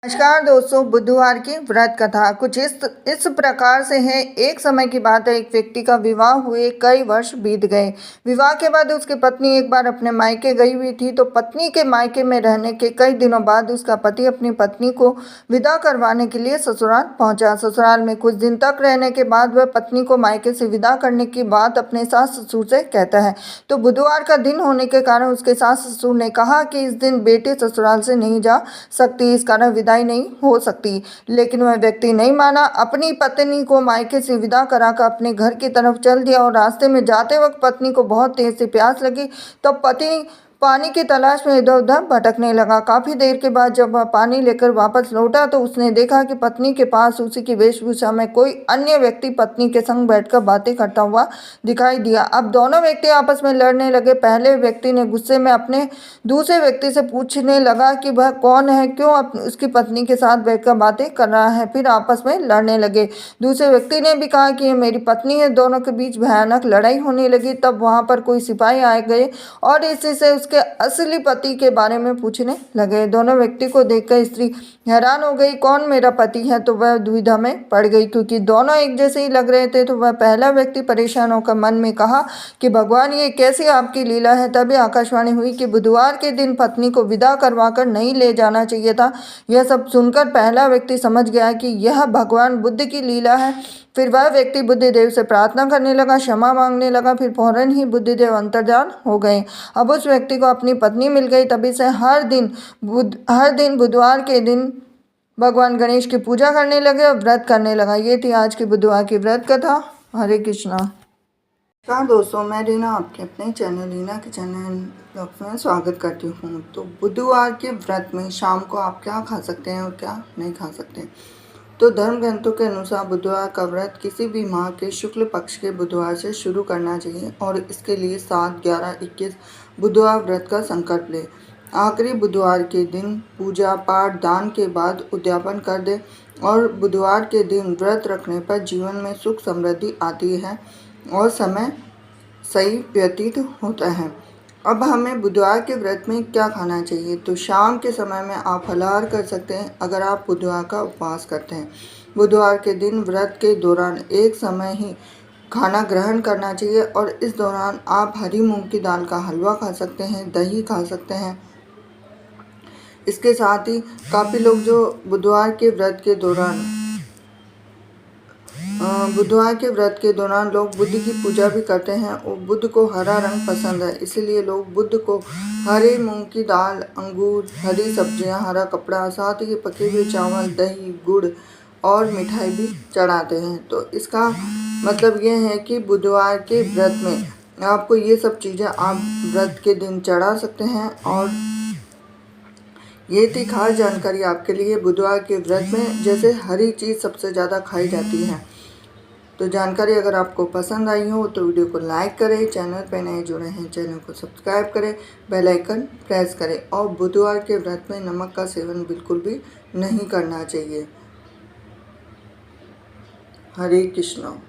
नमस्कार दोस्तों, बुधवार की व्रत कथा कुछ इस प्रकार से है। एक समय की बात है, एक व्यक्ति का विवाह हुए कई वर्ष बीत गए। विवाह के बाद उसकी पत्नी एक बार अपने मायके गई हुई थी, तो पत्नी के मायके में रहने के कई दिनों बाद उसका पति अपनी पत्नी को विदा करवाने के लिए ससुराल पहुंचा। ससुराल में कुछ दिन तक रहने के बाद वह पत्नी को मायके से विदा करने की बात अपने सास ससुर से कहता है। तो बुधवार का दिन होने के कारण उसके सास ससुर ने कहा कि इस दिन बेटी ससुराल से नहीं जा सकती, इस कारण विदाई नहीं हो सकती। लेकिन वह व्यक्ति नहीं माना, अपनी पत्नी को मायके से विदा कराकर अपने घर की तरफ चल दिया। और रास्ते में जाते वक्त पत्नी को बहुत तेज से प्यास लगी, तब पति पानी की तलाश में इधर उधर भटकने लगा। काफी देर के बाद जब वह पानी लेकर वापस लौटा तो उसने देखा कि पत्नी के पास उसी की वेशभूषा में कोई अन्य व्यक्ति पत्नी के संग बैठकर बातें करता हुआ दिखाई दिया। अब दोनों व्यक्ति आपस में लड़ने लगे। पहले व्यक्ति ने गुस्से में अपने दूसरे व्यक्ति से पूछने लगा कि वह कौन है, क्यों उसकी पत्नी के साथ बैठकर बातें कर रहा है। फिर आपस में लड़ने लगे। दूसरे व्यक्ति ने भी कहा कि ये मेरी पत्नी है। दोनों के बीच भयानक लड़ाई होने लगी। तब वहां पर कोई सिपाही आ गए और इसी से उसके असली पति के बारे में पूछने लगे। दोनों व्यक्ति को देखकर स्त्री हैरान हो गई, कौन मेरा पति है? तो वह दुविधा में पड़ गई, क्योंकि दोनों एक जैसे ही लग रहे थे। तो वह पहला व्यक्ति परेशान होकर मन में कहा कि भगवान, ये कैसी आपकी लीला है। तभी आकाशवाणी हुई कि बुधवार के दिन पत्नी को विदा करवाकर नहीं ले जाना चाहिए था। यह सब सुनकर पहला व्यक्ति समझ गया कि यह भगवान बुद्ध की लीला है। फिर वह व्यक्ति बुद्धिदेव से प्रार्थना करने लगा, क्षमा मांगने लगा। फिर फौरन ही बुद्धिदेव अंतर्धान हो गए। अब उस व्यक्ति को अपनी पत्नी मिल गई। तभी से हर दिन बुधवार के दिन भगवान गणेश की पूजा करने लगे और व्रत करने लगा। ये थी आज की बुधवार की व्रत कथा। हरे कृष्णा। नमस्कार दोस्तों, मैं रीना आपके अपने चैनल रीना के चैनल में स्वागत करती हूँ। तो बुधवार के व्रत में शाम को आप क्या खा सकते हैं और क्या नहीं खा सकते। तो धर्म ग्रंथों के अनुसार बुधवार का व्रत किसी भी माह के शुक्ल पक्ष के बुधवार से शुरू करना चाहिए और इसके लिए 7, 11, 21 बुधवार व्रत का संकल्प ले। आखिरी बुधवार के दिन पूजा पाठ दान के बाद उद्यापन कर दे और बुधवार के दिन व्रत रखने पर जीवन में सुख समृद्धि आती है और समय सही व्यतीत होता है। अब हमें बुधवार के व्रत में क्या खाना चाहिए। तो शाम के समय में आप फलाहार कर सकते हैं अगर आप बुधवार का उपवास करते हैं। बुधवार के दिन व्रत के दौरान एक समय ही खाना ग्रहण करना चाहिए और इस दौरान आप हरी मूंग की दाल का हलवा खा सकते हैं, दही खा सकते हैं। इसके साथ ही काफ़ी लोग जो बुधवार के व्रत के दौरान लोग बुद्ध की पूजा भी करते हैं और बुद्ध को हरा रंग पसंद है, इसीलिए लोग बुद्ध को हरे मूंग की दाल, अंगूर, हरी सब्जियां, हरा कपड़ा, साथ ही पके हुए चावल, दही, गुड़ और मिठाई भी चढ़ाते हैं। तो इसका मतलब ये है कि बुधवार के व्रत में आपको ये सब चीज़ें आप व्रत के दिन चढ़ा सकते हैं। और ये थी खास जानकारी आपके लिए। बुधवार के व्रत में जैसे हरी चीज़ सबसे ज़्यादा खाई जाती है। तो जानकारी अगर आपको पसंद आई हो तो वीडियो को लाइक करें, चैनल पर नए जुड़े हैं चैनल को सब्सक्राइब करें, बेल आइकन प्रेस करें और बुधवार के व्रत में नमक का सेवन बिल्कुल भी नहीं करना चाहिए। हरे कृष्णा।